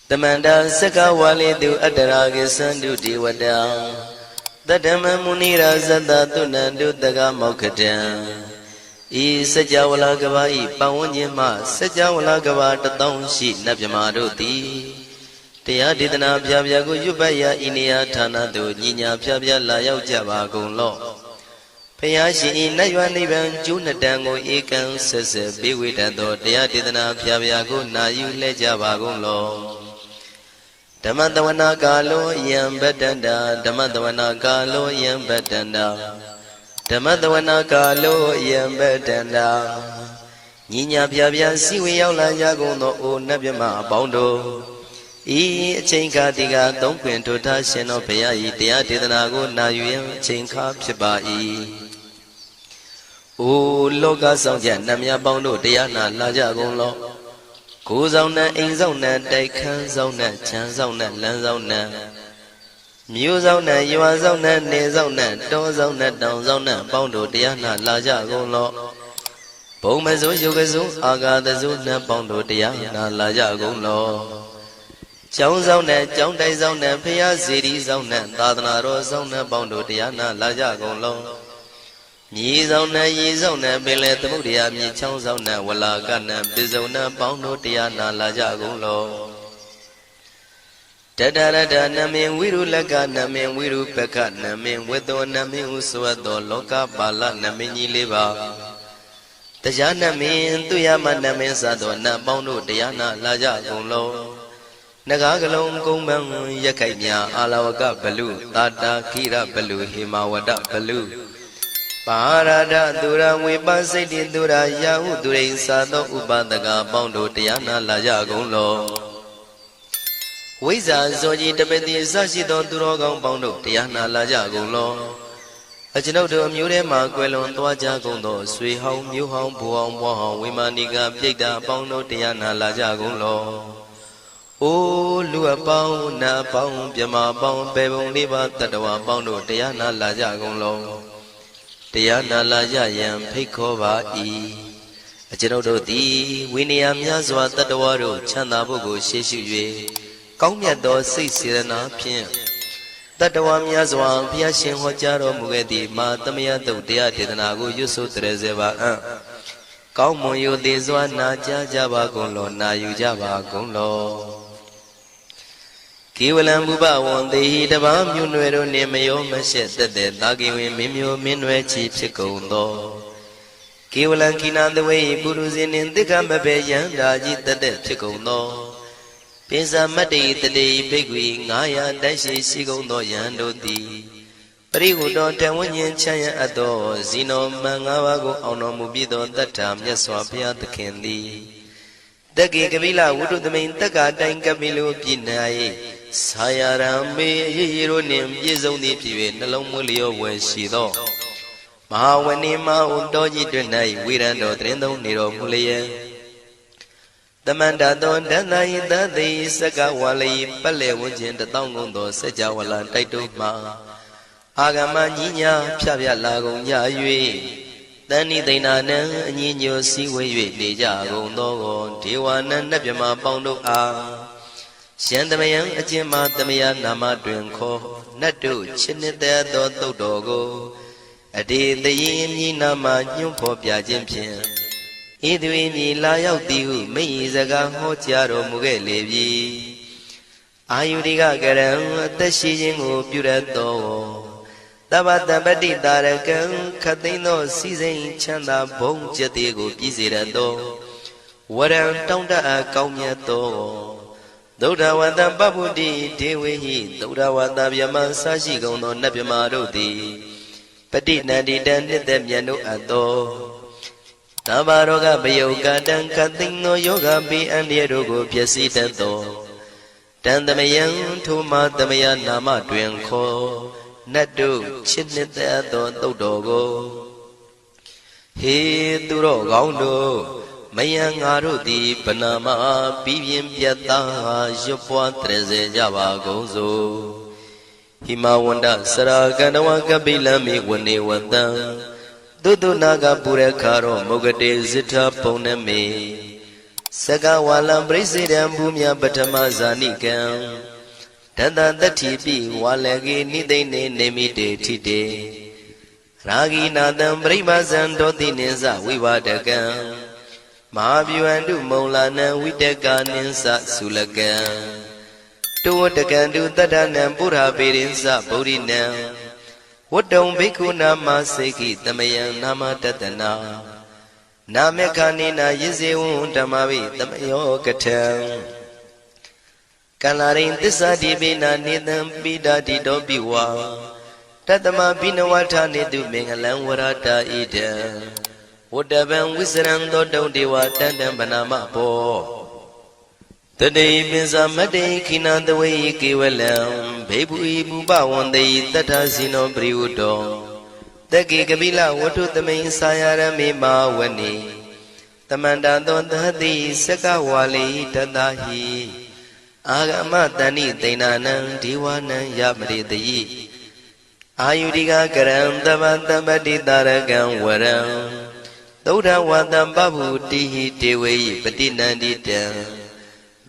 Tamanda Saka Wali do Adaragi Sandu Diwada Tadama Munira Zada Tunandu Daga Mokatan E Sajawala Gavai Pawanyama Sajawala Gavata Townshi Nabjamaruti Tia Didana Pyago Yubaya Inia Tana do Nina Pyabya Layao Javagon Law Payashi Nayuan Ivan Junadango Ekan Sese Biwitado Tia Didana Pyago Nayu Lejavagon Law Damadawana Galo Yam Betanda, Damadawana Galo Yam Betanda, Damadawana Galo Yam Betanda, Nina Piabia Siwi Yaula Yagono O Nabima Bondo, E Chinka Diga Don't Quint to Tashino Paya, Tia Didanago Nayum, Chinka Pibai. O Loga Sonja Namia Bondo, Diana Lajagon. Kuzona, Inzona, Daikan Zona, Chanzona, Lanzona Muzona, Yuazona, Nezona, Dozona, Donzona, Bondo, Diana, Laja Gonlo Pomazo, Yogazo, Aga the Zuna, Bondo, Diana, Laja Gonlo Chonzona, Chondazona, Pia Zidi Zona, Dadana Rosona, Bondo, Diana, Laja Gonlo Yizona, Yizona, Billet Mudia, Chonzona, Walagana, Bizona, Bondo, Diana, Lajagulo. Tadada, Namin, Wiru Lagana, Namin, Wiru Peka, Namin, Wedo, Namin, Usuado, Loka, Bala, Namini Liva. Tajana, Min, Tuyama, Namin Sadona, Bondo, Diana, Lajagulo. Nagagalong Gomang, Yakanya, Alawaka, Balu, Tata, Kira, Balu, Himawada, Balu. Parada Dura Wibasiti Dura Yahu Dure Sado Ubadaga Bondo Diana Laja Gonlo Wiza Zoji Tabeti Sashido Durogon Bondo Diana Laja Gonlo Ajinodo Murema Quelon Tuaja Gondo Sui Home Muhom Buon Wahom Wimaniga Pida Bondo Diana Laja Gonlo O Lua Bound Na Bound Piama Bound Bebon Liba Tatawa Bondo Diana Laja Gonlo Diana Laja Yam Pekova E. A general D. Winniam Yazwa Tadawaro, Chanabogo, Sheshu, Comyado, 6 Pin. Tadawam Yazwa, Piashin Hojaro Mugedi, Matamia do Dia Didanago, Yusu Trezeva. Kaumoyo de Zwana Java Gonlo, Na Yujava Gonlo. Kiwalam Buba one day the Bam Yunuero Nemayo Mashet the Dagi Mimio Minwe Chief Secondo. Kiwalan Kina the way Buruzin in the Gambabe Yandaji the dead Secondo. Pisa Mati the day Pigui, Naya Dashi Sigondo Yando di. Periudo Tawanyan Chaya Ado, Zino Mangawago Ono Mubido that time Yaswapia the candy. The Gigavilla would do the main Taka Dangabilu Pinai. Sayarambe Hero name Yizoni Pive, Nalomulio was she though. Mahawanima Undoji Dunai, Wirando Trendo Niro Mulia. The Mandadon Danai, the day Sakawali, Pale Wujin, the Tongundo, Sajawala, Taituma Agama Nina, Pavia Lago Yayue. Dani Dinana, Nino Siwe, Dejago, Nogo, Tiwana, Nabima Bondo A. Shandamayang Ajima Damaya Nama Drinko, Natu, Chinita do Dogo, a day the yin Nama Yumpo Piajimpian. Idwini Layao Diu, Meizaga Hotiaro Mugelevi. Ayudiga Garam, the Shijingo Purato. Tabata Badi Darakan, Katino, Season Chanda, Bong Jatigo, Pizirando. What am Tonda Kaumiato? Doda Wanda Babudi, Dewi, Doda Wanda Yaman Sashi Gono Nabimarodi, Petit Nadi Dandi Demiano Ado Tabaroga Bayoga Dan Katino Yoga Bi and Yerogo Piasi Tanto Dandamayan Tuma Damaya Nama Dwenko Nadu Chinita Dodogo He Duro Gaundo Mayang Arudi Panama Bibian Piata Jopua Treze Java Gozo Himawanda Saraganawa Kabila Mi Wani Wanda Dudu Naga Purekaro Mogade Zita Poneme Saka walam presidam bumya patama zanikam Tata tatipi walagi nidene nemite tite Ragi nadam brahmazan doti ninsa vivadakam Mahabhyuandu maulana vitaka ninsa sulakam Tuwatakandu tadanam pura pirinsa bodhinam Wadam bhikkhu nama seki tamayam nama tatana Namekhanina yizewun tamavi tamayo katam Kalarin tissa dibina nidam bidadi dobiwa Tatama binawata nidu mengalam warata ida Wadaban wisran dodong dewa tandam banama po Today binsa made kinandaway kiwalam Bebu ibu bawande tatasino briudo Dagi kabila watu tamayin sayara me mawani Tamanda don dadi saka wali tadahi Agama tani tainanan diwanan yamridayi Ayudiga karam tabati taragan waram Dauda wadam babu tihi tewe patinandita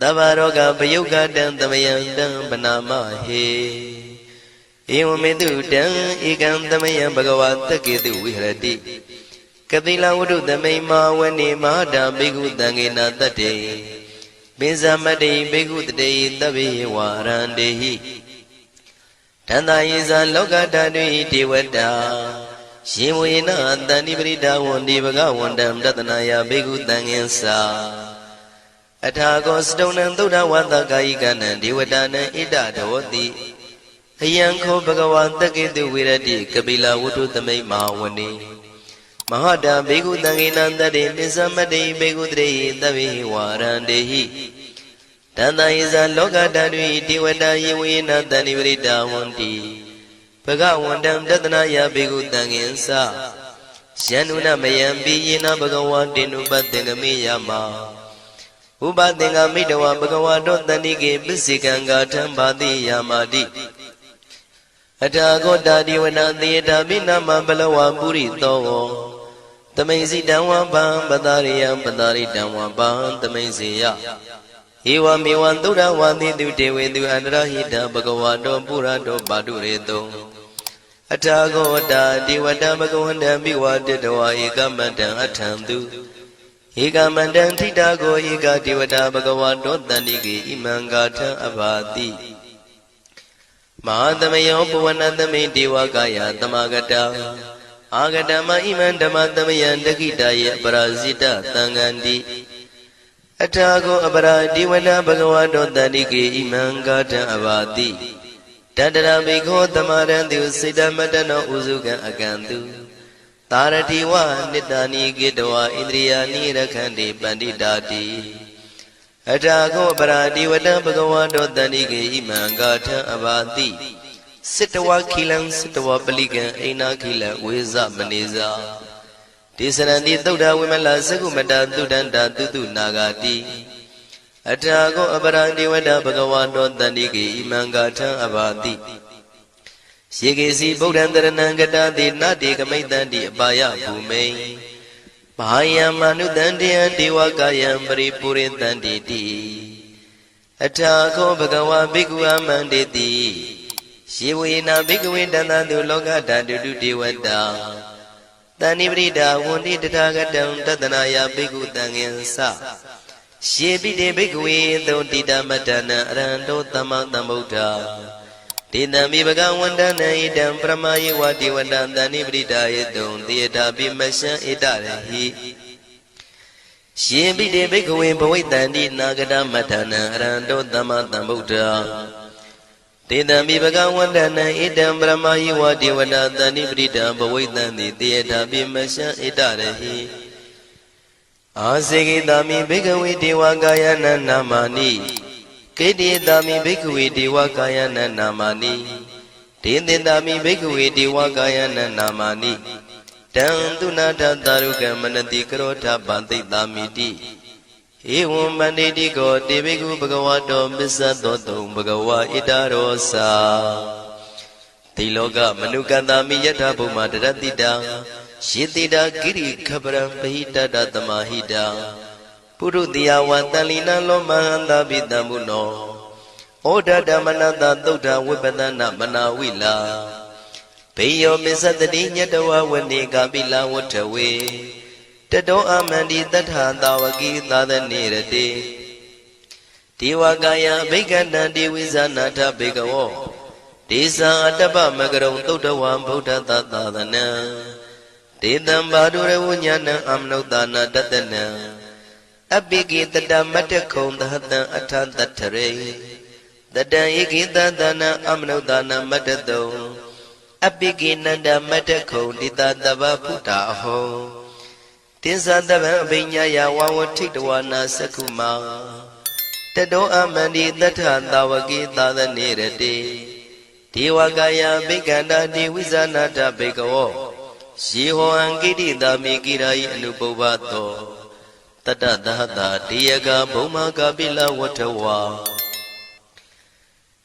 Tabaroga payoga dan tamayan dan banama he Ewamedu dan ikan tamayan bagawat takidu wihrati Kabila wudu tamay mawani mahada bigu tangina tate Binsamade bigu tate tabi warandehi Tanda isa loka tadwi dewata Shimwina tani brida wandi bagawandam tatanaya bigu tanginsa Athago stonan tuda wata kaikanan dewatanan ida dawati Ayanko bagawan takidu wirati kabila wudu tamay mawani Mahada bigu tanginan tade binsamade bigu tate tabi warandehi Tanda isa loka tadwi dewata yiwina tani brida wandi Bagawandam tatanaya bigu tanginsa Syanuna mayambi yina bagawan upatingami yama Upatinga midawa bagawan tanike bisikanga tambati yamadi Athago tadiwana thiyata binama balawa puri togo Tamaisi damwa bam padariyam padaritamwa bam tamaisiya Ewa miwan tura wandi tu dewe tu andrahita bhagavato purato padureto Athago ta diwata bhagavanda biwaditawa ekamantan athantu Ekamantan thitago eka diwata bhagavato tanike imangatha abhati Mahadamayo puvanatame devakaya tamagata Agatama iman dhamatamayan dakitaya parasita tangandi Athago aparadi wana bhagavato tanike imangata abhati Tadara bhikho tamarantu siddhamatano usukan akantu Tarati wa nitani gitwa indriyani rakhante panditati Athago aparadi wana bhagavato tanike imangata abhati Sittawa khilan sittawa palikan aina khilan weza maneza Tisarandi Tauda Wimala Sagumata Tudanda Tutu Nagati Athago Aparandi Wada Bhagavato Tanike Imangata Abhati Shikesi Bodhandaranangata Di Nati Kamaitandi Abaya Bhume Mahaya Manutandiyan Diwakayam Paripurintanditi Athago Bhagava Bhikkhu Amanditi Shivina Bhikkhu Dandandu Lokata Dudu Diwata Tani brida wundi tatagatam tatanaya bhikkhu tanginsa Shebide bhikkhuwe dhontita matana arando tamatambuddha Tidami bhagavandana idam pramayi wati vadam tani brida yedhum tiyata bimasya itarehi Shebide bhikkhuwe bhavaitanti nagata matana arando tamatambuddha Tidami bhagavandana idam brahmayi wati vadadani brida bhavaitanti tiyata bimasya itarehi Asekitami bhikkhave devakayana namani Keditami bhikkhave devakayana namani Tinditami bhikkhave devakayana namani Tantunata taruka manati karota bantitamiti Evam manditi ko deviku bhagavato misadoto bhagava itarosa Tiloka manukatami yatha bhuma daratita Shitita giri khabaram pahita datamahita ပုရုတိယဝတန်လီနလောမဟန္တာပိတံမုနောဩဒဓမ္မနတသုဒ္ဓဝိပဒနာမနာဝိလာဘေယောမစ္စတတိညတဝဝနေကပိလဝထဝေတတောအမန္တိတထသာဝကိသာသနေရတိဒေဝကာယဘိက္ခန္တံဒေဝိဇာနာထဘေကဝောဒေဇာအတ္တပမကရုံသုဒ္ဓဝံဗုဒ္ဓသာသနံဒေတံဘာဒုရဝဉာဏံအမနုဿာနာတတနံအပိကိတတမတ္တခုံသဟတံအထတထရေတတံဧကိတသနံအမနုဿာနာမတ္တတုံအပိကိနန္ဒမတ္တခုံတိတတဗ္ဗဖုတာအဟောတင်္ဇာတဗံအဘိညာယဝဝထိတဝနာသက္ခုမာတတောအမန္တိတထသာဝကိသာသနေရတိဒေဝကာယဘိက္ခန္တာဒေဝိဇာနာထဘေကဝောယေဟောအံကိတိတာမိကိရာယအနုပုဗ္ဗသောတတသဟတာတေယကဘုံမာကပိလဝထဝါ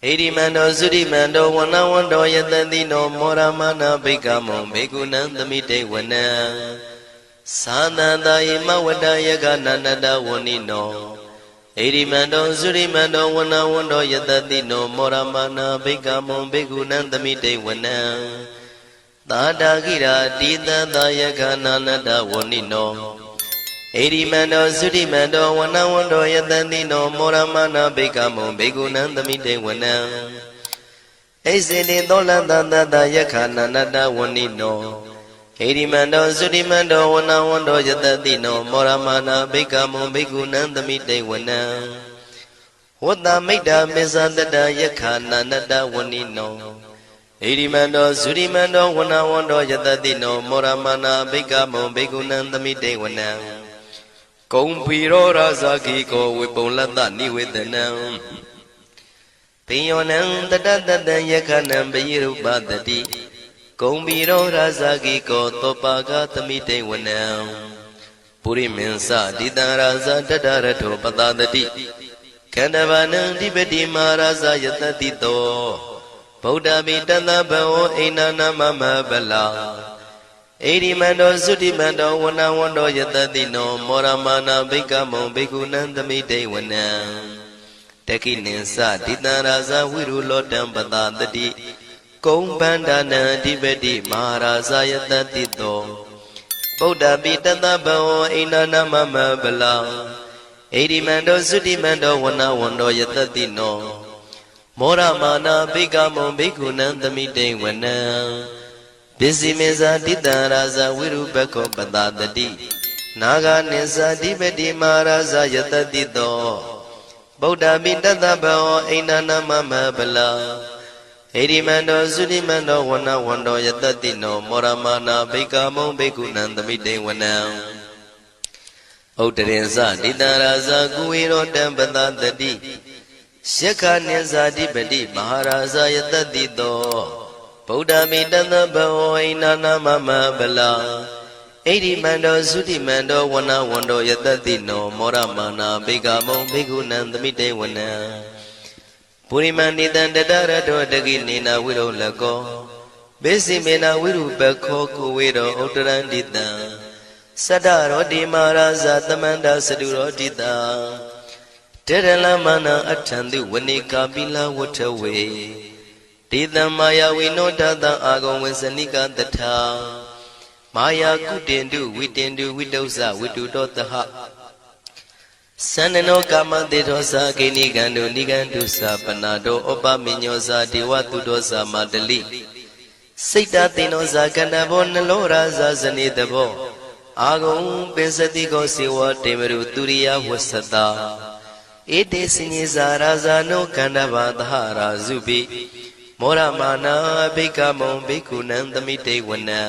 ဣရိမန္တောသုရိမန္တောဝနဝန္တောယတတိနောမောရမနာဘိက္ခမောဘေကုဏံသမိတေဝနံသာနန္တယေမဝတ္တယကနန္တဝနိနောဣရိမန္တောသုရိမန္တောဝနဝန္တောယတတိနောမောရမနာဘိက္ခမောဘေကုဏံသမိတေဝနံသာတာကိရာတိတသယကနန္တဝနိနောဣရိမန္တောသုရိမန္တောဝနဝန္တောယတတိနောမောရမနာဘိက္ခမောဘေကုဏံသမိတေဝနံဣစေတိသောလတသတယခနန္တဝနိနောဣရိမန္တောသုရိမန္တောဝနဝန္တောယတတိနောမောရမနာဘိက္ခမောဘေကုဏံသမိတေဝနံဝတ္တမိတ္တမေဇတတယခနန္တဝနိနောဣရိမန္တောသုရိမန္တောဝနဝန္တောယတတိနောမောရမနာဘိက္ခမောဘေကုဏံသမိတေဝနံကုံဖီရောရာဇာကိကောဝေပုံလတ္တနိဝေဒနံပိယောနံတတတတံယခနံပယိရုပတတိကုံဖီရောရာဇာကိကောသောပါကသမိတေဝနံပုရိမင်းစတိတံရာဇာတတရထောပတတတိခန္ဓဗာနံတိပတိမာရာဇာယတတိတောဗုဒ္ဓမိတသဗ္ဗဝဣန္ဒနာမမဗလာဣရိမန္တောသုတိမန္တောဝနဝန္တောယတတိနောမောရမနာဘိက္ခမောဘေကုဏံသမိတေဝနံတခိနိသတိတံရာဇဝိရုလောတံပတတတိကုံဗန္ဒနံအဓိပတိမဟာရာဇယတတိတောဗုဒ္ဓပိတသဗ္ဗဝဣန္ဒနာမမဗလာဣရိမန္တောသုတိမန္တောဝနဝန္တောယတတိနောမောရမနာဘိက္ခမောဘေကုဏံသမိတေဝနံပစ္စည်းမေဇာတိတံရာဇဝိရုပခောပတတတိနာဂာနိသတိပတိမဟာရာဇယတတိတောဗုဒ္ဓပိတသဗ္ဗဝဣန္ဒနာမမဗလာဣရိမန္တောသုတိမန္တောဝနဝန္တောယတတိနောမောရမနာဘိက္ခမောဘေကုဏံသမိတေဝနံဥတရင်စတိတံရာဇကုဝေရောတံပတတတိယက္ခနိသတိပတိမဟာရာဇယတတိတောဗုဒ္ဓမိတသဗ္ဗဝဣန္ဒနာမမဗလာဣရိမန္တောသုတိမန္တောဝနဝန္တောယတတိနောမောရမနာဘိက္ခမောဘေကုဏံသမိတေဝနံပုရိမန္တိတံတတရတောတကိနေနာဝိရုလကောဘေစီမေနာဝိရုပခောကုဝေရောဥတရန္တိတံသတ္တရောတိမာရာဇသမန္တာစတုရောတိတံတေရလမနာအထံတုဝနေကာပိလဝထဝေဒေတံမာယဝိနောတတံအာဂုံဝေစနိကတထာမာယာကုတင်တုဝိတင်တုဝိတုဇဝိတုတောတဟသန္နနောကာမတေသောသာဂိနိကံတုနိကံတုသာပနာတောဩပမိညောသာဒေဝတုတောသာမတလိစိတ်တသိနောသာကန္တဘောနလောရာဇာဇနေတဘောအာဂုံပင်စတိကောစေဝတေမရုသူရိယဝသတာဧတေစဉ္ဇာရာဇာနောကန္တဘာသဟရာဇုပိမောရမနာဘိက္ခမောဘေကုဏံသမိတေဝနံ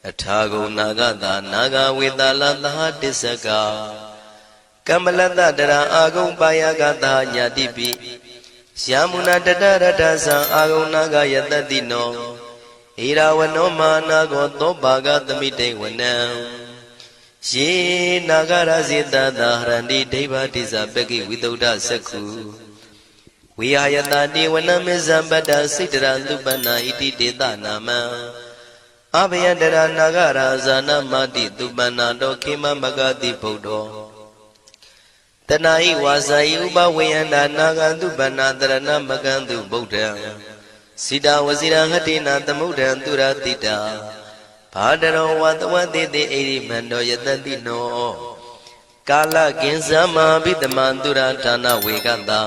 အထာဂုံနာဂတာနာဂဝေတလသဟတစ္စကကမ္မလတ္တတရာအာဂုံပါယကတာညာတိပိယာမုနာတတရတသံအာဂုံနာဂယတတိနောဣရာဝနောမာနာကောသောပါကသမိတေဝနံယေနာဂရဇေတသာဟရန္တိဒိဗ္ဗတိဇပကိဝိသုဒ္ဓသက္ခုဝိဟာယတတိဝနမေဇံပတ္တစိတ္တရသုပနာဣတိတေတနာမံအဘယတရနာဂရာဇာနမတိသုပနာတောခေမမဂတိဗုဒ္ဓော တဏှာဤဝါစာဤဥပဝေယန္တာနာဂန္တုဗန္နာတရဏမကန္တုဗုဒ္ဓံစိတာဝစီရဟတိနာသမုဒ္ဒံသူရတိတာဘာတရောဝတဝတိတိဣရိမန္တောယတတိနောကာလကင်္စမဘိတမံသူရဌာနဝေကတံ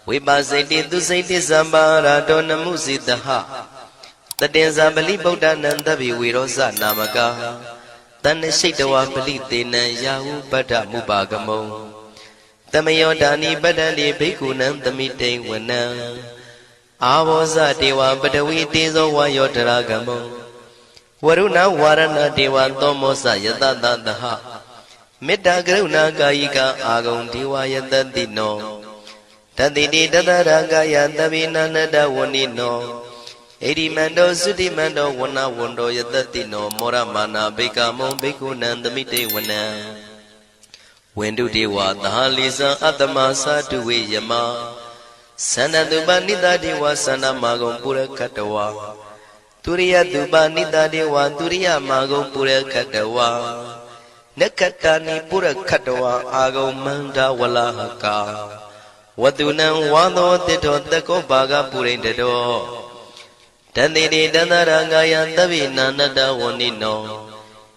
ဝိပါစိတိသူစိတိသံပါရာတောနမှုစိတဟတတင်္ဇာပလိဗုဒ္ဓနံတပိဝေရောဇနာမကတဏ္ဏရှိတဝပလိတေနံယာဟုပတ္ထမုပါကမုံတမယောဒာနိပတ္တန္တိဘိက္ခုနံသမိတိဝနံအာဘောဇတေဝပတဝီတေဇောဝါယောတရာကမုံဝရုဏဝါရဏတေဝသောမောစယတတသဟမေတ္တာကရုဏာကာယိကအာဂုံဒေဝယတတိနောတတိတိတတရာကာယတပိနန္တဝဏိနောဣရိမန္တောသုတိမန္တောဝဏဝန္တောယတတိနောမောရမာနာဘိကမုံဘိက္ခုနံသမိတေဝနံဝန္တုတေဝသဟလိဇံအတ္တမသာတုဝေယမသန္တတုပနိတတေဝသန္တမာဂုံပုရခတဝါទុរិយទុបនិតាទេវទុរិយមាဂုံပုရခတဝါနက္ခတာနိပုရခတဝါအာဂုံမန္တဝလဟကာဝတုနံဝါသောတိတောတကောဘာဂပုရိန္တတောတန္တိတိတန္တရာဂာယသဗ္ဗိနာနတဝဏိနော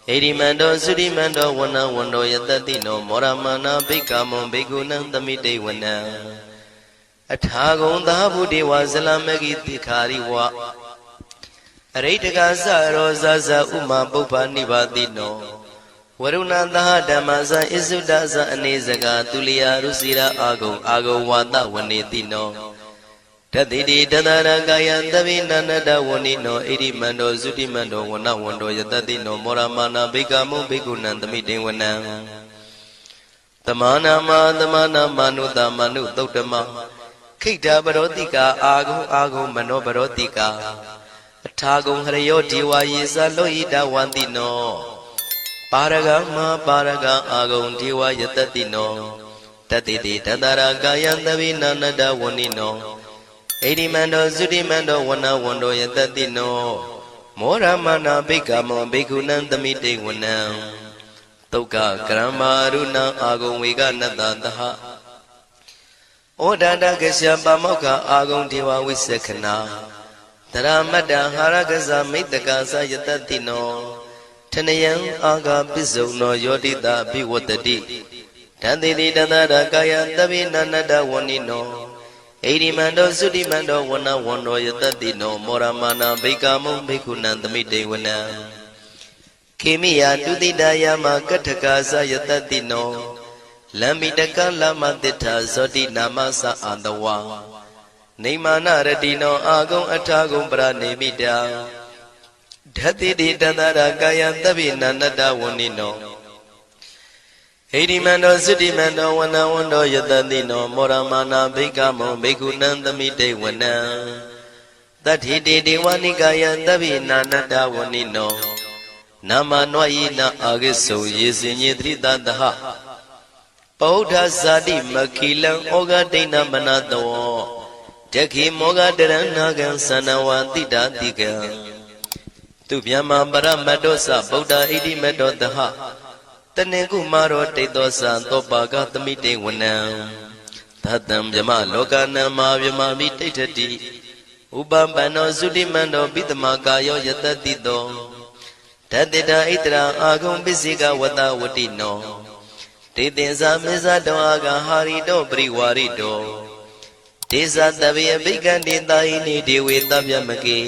ဣရိမန္တောသုရိမန္တောဝနဝန္တောယတတိနောမောရမနာဘိက္ခမုံဘိက္ခုနံသမိတေဝနံအထာဂုံသာဗုဒေဝဇလမဂိတိခာရိဝအရိတကသရောဇဇဥမာပုပ္ပနိဗ္ဗာတိနောဝရုဏသဟဓမ္မဇဣစုဒဇအနေစကာသူလျာရုစီရာအာဂုံဝါဒဝနေတိနောတတိတိတတရကာယသဗ္ဗိနန္တဝဏိနောဣရိမန္တောသုတိမန္တောဝနဝန္တောယတတိနောမောရမာနာဘိက္ခမုံဘိက္ခုနံသမိတေဝနံသမာနာမနုတမနုသုတ်တမခိတ္တပရောတိကာအာဂုံမနောပရောတိကာအထာဂုံဟရယောဒေဝယေဇလောဣတဝန္တိနောပါရဂမပါရဂအာဂုံဒေဝယတတိနောတတိတိတတရာကာယသဗ္ဗိနာနတဝဏိနောဣရိမန္တောသုတိမန္တောဝနဝန္တောယတတိနောမောရမနာဘိက္ခမောဘိက္ခုနံသမိတေဝနံသုက္ကကရမရုဏအာဂုံဝေကနတသဟဩဒန္တကရှပါမောက္ခအာဂုံဒေဝဝိသခနာတရမတ္တဟာရကဇမိတ္တကာသယတတိနောထနယံအာဂပိစုံနောယောတိတာဘိဝတ္တိတန္တိတိတတရကာယသဗ္ဗိနန္တဝဏိနောဣရိမန္တောသုတိမန္တောဝနဝန္တောယတတိနောမောရမာနာဘိက္ခမုံဘိက္ခုနံသမိတေဝနံခေမိယတုတိတယမကထကာသယတတိနောလမ္မိတကလမတိထာဇောတိနာမသအာတဝါနေမာနရတိနောအာဂုံအထာဂုံပရနေမိတာဓတိတိတတရကာယသဗ္ဗိနန္တဝဏိနောဣရိမန္တောသုတိမန္တောဝနဝန္တောယတတိနောမောရမာနာဘိက္ခမုံဘိက္ခုနံသမိတေဝနံတတိတိဒေဝနိကာယသဗ္ဗိနာနတဝဏိနောနာမနောယိနအာဂိစုံယေစင်ညေတိတတဟပောဓဇာတိမခိလံဩဃဒိဏမနတောတခိမောဂတရဏဂံသနဝတိတာတိကံသူဗျမပရမတ္တောသဗုဒ္ဓဣတိမတ္တောတဟတနေကုမာရောတိတောသသောပါကသမိတေဝနံသတံဗျမလောကနံမာဗျမမိတိဋ္ဌတိဥပပန္နောသုတိမန္တောပိတမကာယောယတတိတောတတေတာဣတရာအာဂုံပစ္စေကဝတဝတိနောတေသင်္ဇာမေဇတောအာဂဟာရိတောပရိဝါရိတောဒေဇတဗေဘိကံတေတာဟိနိဒေဝေတဗျမကေ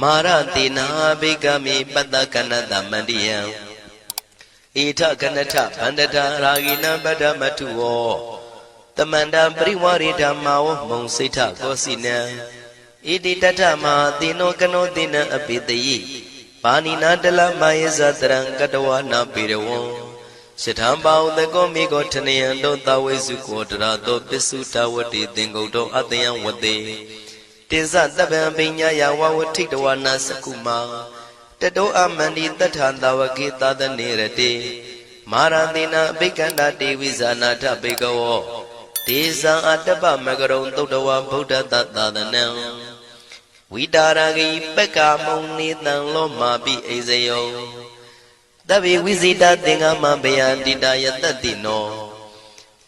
မာရတေနာဘိကမိပတ္တကနတမန္တိယံဣထကနထဗန္တတာရာဂိနံပတ္တမထုဝောတမန္တပရိဝါရိဓမ္မာဝမုံစိဋ္ဌကောစီနံဣတိတထမဟာတိနောကနောတိနံအပိတယိပါဏိနာတလမယေဇတရံကတဝနာပေရဝံရှထံပါဥတကောမိကောထနယံတောသဝေစုကောတရာတောပစ္စုတဝတိသင်္ကုတ်တောအတယံဝတေတေဇတပံပိညာယဝဝထိတဝနာစကုမာတတောအမန္တိတထံတဝကေသာသနေရတေမာရတိနာအဘိက္ခန္တာတေဝိဇာနာထဘေကဝောဒေဇံအတ္တပမကရုံသုတ်တဝဗုဒ္ဓတသာသနံဝိတာရဂိပက္ကာမုံနေတံလောမာပိအိဇယောတဗေဝိဇိတသင်္ဃမဘယန္တိတယတတိနော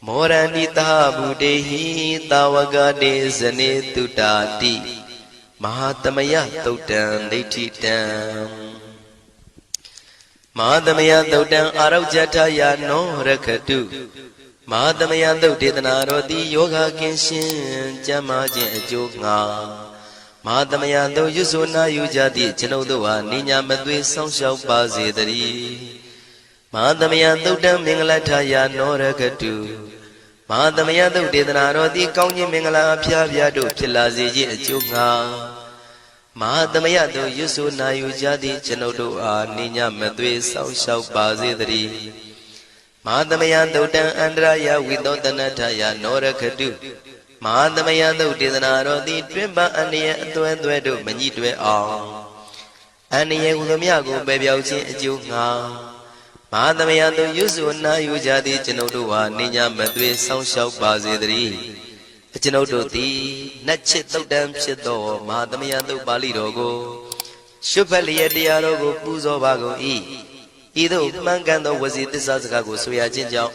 မောရဏိတာဗုတေဟိတာဝကတေဇနေတုတာတိမဟာသမယသုတ်တံဒိဋ္ဌိတံမဟာသမယသုတ်တံအာရောဇထယာနောရခတုမဟာသမယသုတ်ဒေသနာတော်သည်ယောဂကင်းရှင်းကျမ်းမာခြင်းအကျိုးငါမဟာသမယသုတ်ရွဆိုနာယူကြသည့်ကျွန်ုပ်တို့ဟာနိညာမသွေဆောင်းလျှောက်ပါစေတည်းမဟာသမယသုတ်တံမင်္ဂလထယာနောရခတုမဟာသမယသုတ်ဒေသနာတော်သည်ကောင်းခြင်းမင်္ဂလာအဖျားဖျားတို့ဖြစ်လာစေခြင်းအကျိုးငါမဟာသမယသုတ်ရွဆိုနာယူကြသည့်ကျွန်ုပ်တို့အားနိညာမသွေဆောင်းလျှောက်ပါစေတည်းမဟာသမယသုတ်တံအန္တရာယဝိသောတနထယာနောရခတုမဟာသမယသုတ်ဒေသနာတော်သည်တွင်ပအန္တရာယ်အသွဲသွဲတို့မညှိတွဲအောင်အန္တရာယ်ဟူသည်ကိုပယ်ပြောက်ခြင်းအကျိုးငါမဟာသမယသုတ်ရွဆိုနာယူကြသည့်ကျွန်ုပ်တို့ဟာနိညာမသွေဆောင်းလျှောက်ပါစေတည်းကျွန်ုပ်တို့သည်နတ်ချစ်သုတ်တံဖြစ်သောမဟာသမယသုတ်ပါဠိတော်ကိုရှုဖတ်လျက်တရားတော်ကိုပူဇော်ပါကုန်၏ဤသို့မှန်ကန်သောဝစီသစ္စာစကားကိုဆိုရခြင်းကြောင့်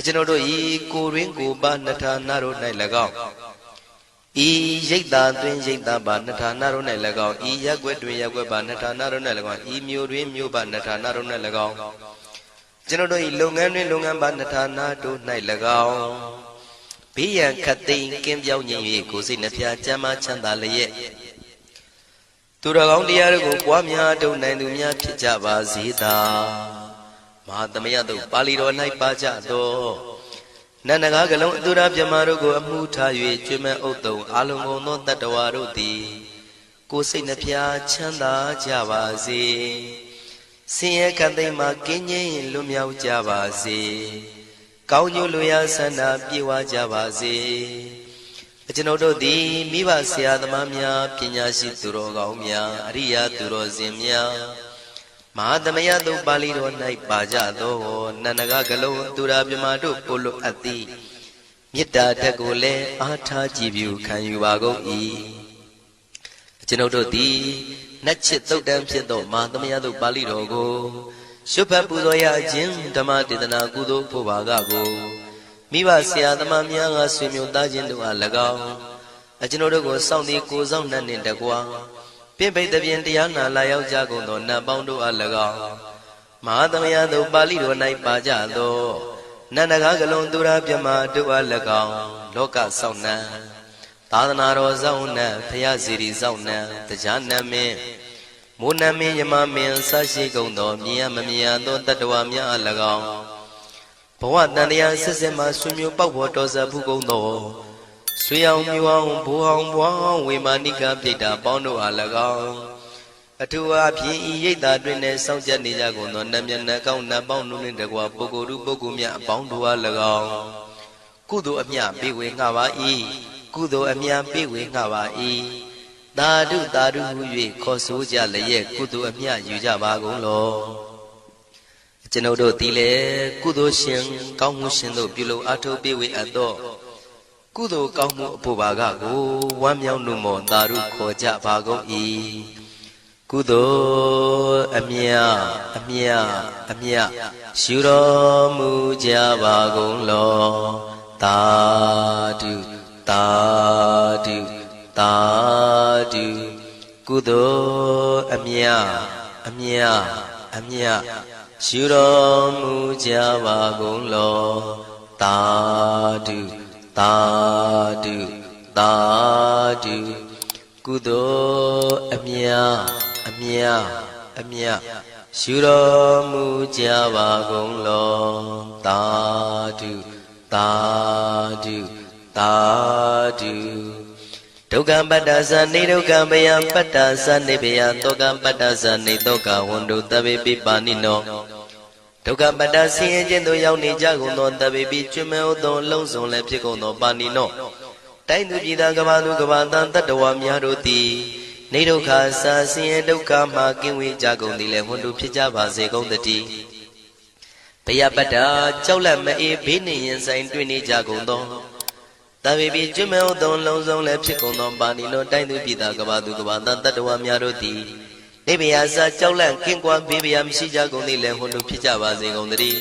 ကျွန်ုပ်တို့ဤကိုရင်းကိုပါနှထာနာတို့၌၎င်းဤရိတ်တာတွင်ရိတ်တာပါနှထာနာတို့၌၎င်းဤရက်ွက်တွင်ရက်ွက်ပါနှထာနာတို့၌၎င်းဤမြို့တွင်မြို့ပါနှထာနာတို့၌၎င်းကျွန်ုပ်တို့ဤလုပ်ငန်းတွင်လုပ်ငန်းပါနှထာနာတို့၌၎င်းဘေးရန်ခတ်သိမ်းကင်းပြောင်းခြင်း၍ကိုယ်စိတ်နှဖျားချမ်းသာချမ်းသာလျက်သူတော်ကောင်းတရားတို့ကိုပွားများထုတ်နိုင်သူများဖြစ်ကြပါစေသာမဟာသမယသုတ်ပါဠိတော်၌ပါကြသောနန္ဒကားကလုံးအတူရပြမတို့ကိုအမှုထား၍ကျွမ်းမဲ့ဥတုံအာလုံးကုန်သောတတ္တဝါတို့သည်ကိုယ်စိတ်နှဖျားချမ်းသာကြပါစေဆင်းရဲခတ်သိမ်းမှကင်းငြိမ်းလွတ်မြောက်ကြပါစေကောင်းကျိုးလိုရာဆန္ဒပြေဝကြပါစေကျွန်ုပ်တို့သည်မိဘဆရာသမားများပညာရှိသူတော်ကောင်းများအရိယာသူတော်စင်များမဟာသမယသုတ်ပါဠိတော်၌ပါကြသောနန္ဒကကလုံးသူရာပြမတို့ကိုလိုအပ်သည်မေတ္တာဓာတ်ကိုလည်းအားထားကြည်ပြုခံယူပါကုန်၏ကျွန်ုပ်တို့သည်နတ်ချစ်သုတ်တံဖြစ်သောမဟာသမယသုတ်ပါဠိတော်ကိုရှုဖတ်ပူဇော်ရခြင်းဓမ္မဒေသနာကုသိုလ်ဖို့ပါကကိုမိဘဆရာသမားများကဆွေမျိုးသားချင်းတို့အား၎င်းကျွန်ုပ်တို့ကိုစောင့်တည်ကိုဆောင်နှံ့နှင့်တကွာပြင့်ပိတ်သဖြင့်တရားနာလာရောက်ကြကုန်သောနတ်ပေါင်းတို့အား၎င်းမဟာသမယသုတ်ပါဠိတော်၌ပါကြသောနန္ဒကားကလုံးသူရာပြမတို့အား၎င်းလောကဆောင်နှံသာသနာတော်ဆောင်နှံဖရာစီရီဆောင်နှံတရားနမင်းမိုးနမင်းယမမင်းဆရှိကုန်သောမြင်ရမမြင်ရသောတတ္တဝါများအား၎င်းဘဝတန်တရားဆက်ဆက်မှဆွေမျိုးပေါက်ပေါ်တော်ဆက်ဖူးကုန်သောဆွေအောင်မျိုးအောင်ဘိုးအောင်ဘွားအောင်ဝေမာနိကပြိတ္တာပေါင်းတို့အား၎င်းအထူးအားဖြင့်ဤရိတ်တာတွင်နဲ့စောင့်ကြနေကြကုန်သောနတ်မြတ်နတ်ကောင်းနတ်ပေါင်းတို့နှင့်တကွာပုဂ္ဂိုလ်ပုဂ္ဂိုလ်များအပေါင်းတို့အား၎င်းကုသိုလ်အမြပေးဝေငှပါ၏ကုသိုလ်အမြပေးဝေငှပါ၏သာဓုသာဓုဟု၍ခေါ်ဆိုကြလျက်ကုသိုလ်အမြယူကြပါကုန်လောကျွန်ုပ်တို့သည်လည်းကုသိုလ်ရှင်ကောင်းမှုရှင်တို့ပြုလုပ်အားထုတ်ပေးဝေအပ်သောကုသိုလ်ကောင်းမှုအဖို့ပါကကိုဝမ်းမြောက်နှုမောသာဓုခေါ်ကြပါကုန်၏ကုသိုလ်အမြအမြအမြရှုတော်မူကြပါကုန်လောသာဓုသာဓုသာဓုကုသိုလ်အမြအမြအမြရှုတော်မူကြပါကုန်လောသာဓုသာဓုသာဓုကုသိုလ်အမြအမြအမြရှုတော်မူကြပါကုန်လောသာဓုသာဓုသာဓုဒုက္ခပတ္တသနေဒုက္ခဘယပတ္တသနေဘယတောကပတ္တသနေတောကဝန္တုတဗေပိပါဏိနောဒုက္ခပတ္တဆင်းရဲခြင်းသို့ရောက်နေကြကုန်သောတဗေပိကျွမဲဥသောလုံးစုံလည်းဖြစ်ကုန်သောပါဏိနောတိုင်းသူပြည်သားကဘာသူကဘာတန်တတ္တဝါများတို့သည်နေဒုက္ခစာဆင်းရဲဒုက္ခမှကင်းဝေးကြကုန်သည်လည်းဝန္တုဖြစ်ကြပါစေကုန်သတည်းဘယပတ္တကြောက်လန့်မအေးဘေးနှင့်ရင်ဆိုင်တွေ့နေကြကုန်သောတဗေပိကျွမဲဥသောလုံးစုံလည်းဖြစ်ကုန်သောပါဏိနောတိုင်းသူပြည်သားကဘာသူကဘာတန်တတ္တဝါများတို့သည်နေဘယစာကြောက်လန့်ကင်းကွာဘေးဘယမရှိကြကုန်သည်လည်းဝန္တုဖြစ်ကြပါစေကုန်သတည်း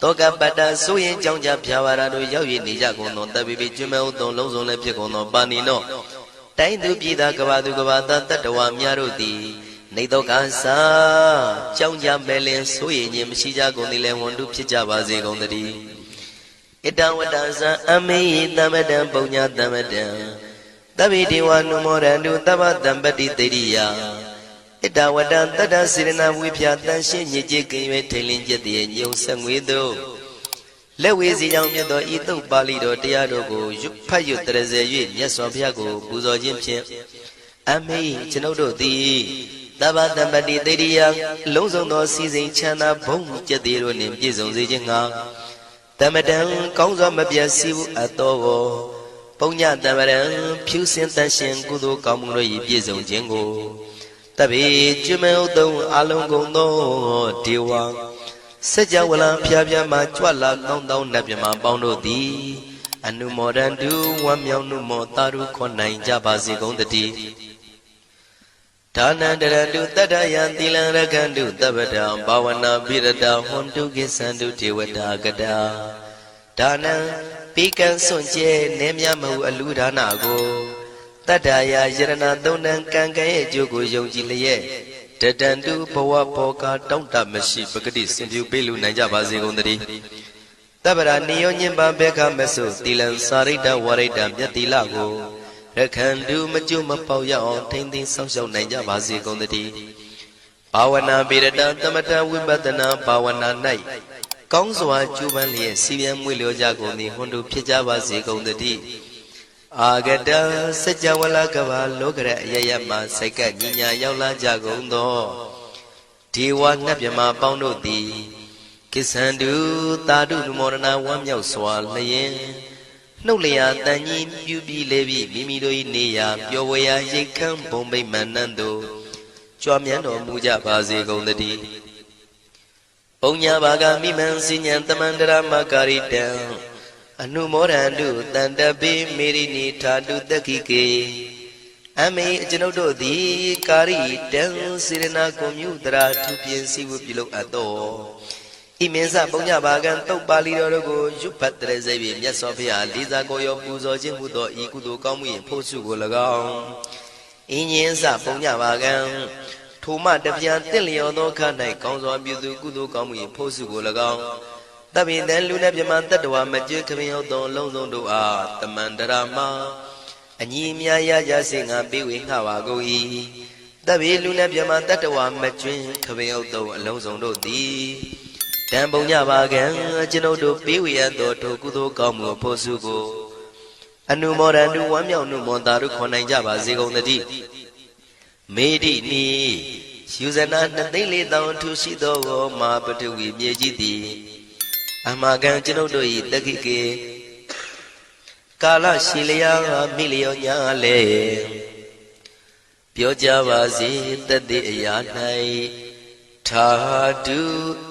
တောကပတ္တဆိုရင်ကြောင့်ကြဖြာဝါရတို့ရောက်ရနေကြကုန်သောတပိပိကျွမဲဥသုံလုံးစုံလည်းဖြစ်ကုန်သောပါဏိနောတိုင်းသူပြည်သားကဘာသူကဘာသားတတ္တဝါများတို့သည်နေတောကသာကြောင့်ကြမဲ့လင်ဆိုရင်ခြင်းမရှိကြကုန်သည်လည်းဝန်တုဖြစ်ကြပါစေကုန်သတည်းဣတဝတ္တဇံအမေယသမ္မတံပုံညာသမ္မတံသဗ္ဗေဒေဝနုမောရန္တုသဗ္ဗတံပတိတေရိယဣတဝတ္တတတ္တစေရနာဝိဖြာတန်ရှင်းညစ်ကြေးကင်၍ထိန်လင်းကျက်တည်းညုံဆက်ငွေတို့လက်ဝေစီကြောင့်မြတ်သောဤသုတ်ပါဠိတော်တရားတို့ကိုဖတ်ရွတ်တရစေ၍မြတ်စွာဘုရားကိုပူဇော်ခြင်းဖြင့်အမေကျွန်ုပ်တို့သည်သဗ္ဗတံပတိတေရိယလုံးစုံသောစီစဉ်ချမ်းသာဘုံကျက်တည်းတို့နှင့်ပြည့်စုံစေခြင်းငှာသမ္မတံကောင်းစွာမပြတ်စီဘူးအတော်ကိုပုံညသမ္မရံဖြူစင်တန်ရှင်ကုသိုလ်ကောင်းမှုတို့၏ပြည့်စုံခြင်းကိုတပိကျွမဲဥသုံအလုံးကုန်သောဒေဝစัจ java လံဖျားဖျားမှကြွလာကောင်းသောနတ်မြမပေါင်းတို့သည်အနုမောဒန္တုဝမ်းမြောက်နုမောတာရုခွန်နိုင်ကြပါစေကုန်တည်းဒါနန္တရတုတတ္တယံသီလံရကန္တုတပ္ပတံဘာဝနာပိရတဟွန်တုကိသန္တုဒေဝတာကတာဒါနံပိကံစွန့်ကျဲနေမြမဟုအလူဒါနကိုတတ္တယာယရဏသုံးတန်ကံကံရဲ့အကျိုးကိုယုံကြည်လျက်တတန္တုဘဝဘောကတောင့်တမရှိပဂတိစင်ပြူပေးလူနိုင်ကြပါစေကုန်သတည်းတပ္ပရာနိယောညင်ပဘေခမဆုသီလံစာရိတ္တဝရိတ္တမြတ်တိလကိုရခန္တုမကျွမပေါရအောင်ထိမ့်သိမ်းဆောင်ရှောက်နိုင်ကြပါစေကုန်သတည်းဘာဝနာပိရတသမထဝိပဿနာဘာဝနာ၌ကောင်းစွာကျူးပန်းလျက်စီပြန်မွေလျောကြကုန်သည်ဟွန်တုဖြစ်ကြပါစေကုန်သတည်းအာဂတစัจ java လကဘာလောကရအယယမှစိတ်ကညီညာရောက်လာကြကုန်သောဒေဝနတ်မြမပေါင်းတို့သည်ကိသန္တုသာဓုနမောဒနာဝမ်းမြောက်စွာလျင်နှုတ်လျာတန်ကြီးပြူပြီးလေပြီးမိမိတို့၏နေရာပျော်ဝေရာရိတ်ခမ်းဘုံဗိမာန်နှံတို့ကြွမြန်းတော်မူကြပါစေကုန်သတည်းပုံညာဘာဂမိမံစဉ္ဉံတမန္တရမကာရိတံအနုမောဒန္တုတန္တပိမေရိနိထာတုတက္ခိကေအမေကျွန်ုပ်တို့သည်ကာရိတံစေရနာကွန်မြူတရာထူပြင်းစီဝပြုလုပ်အပ်သောဣမင်းစပုံညဘာကံတုတ်ပါဠိတော်တို့ကိုရွတ်ဖတ်တရစေပြီမြတ်စွာဘုရားလေးစားကိုရောပူဇော်ခြင်းဟူသောဤကုသိုလ်ကောင်းမှု၏ဖို့စုကို၎င်းအင်းညင်းစပုံညဘာကံထိုမှတပြန်တင့်လျော်သောခါ၌ကောင်းစွာပြုသူကုသိုလ်ကောင်းမှု၏ဖို့စုကို၎င်းတပိတံလူနဲ့မြမတတ္တဝါမကျွခမင်းဟုတ်သောလုံးစုံတို့အားတမန္တရာမအညီမြာရကြစေငါပေးဝေငှပါကုန်၏တပိလူနဲ့မြမတတ္တဝါမကျွခမင်းဟုတ်သောအလုံးစုံတို့သည်တံပုံညပါကံကျွန်ုပ်တို့ပေးဝေရသောထိုကုသိုလ်ကောင်းမှုဖို့စုကိုအနုမောဒန္တုဝမ်းမြောက်နုမောတာတို့ခွန်နိုင်ကြပါစေကုန်သတည်းမေတိနိယူဇနာ2,400,000ထူရှိသောမာပထဝီမြေကြီးသည်အမကံကျွန်ုပ်တို့၏တက္ခိကေကာလရှိလျာမိလျောညာလေပြောကြပါစေတတိအရာ၌ထာတု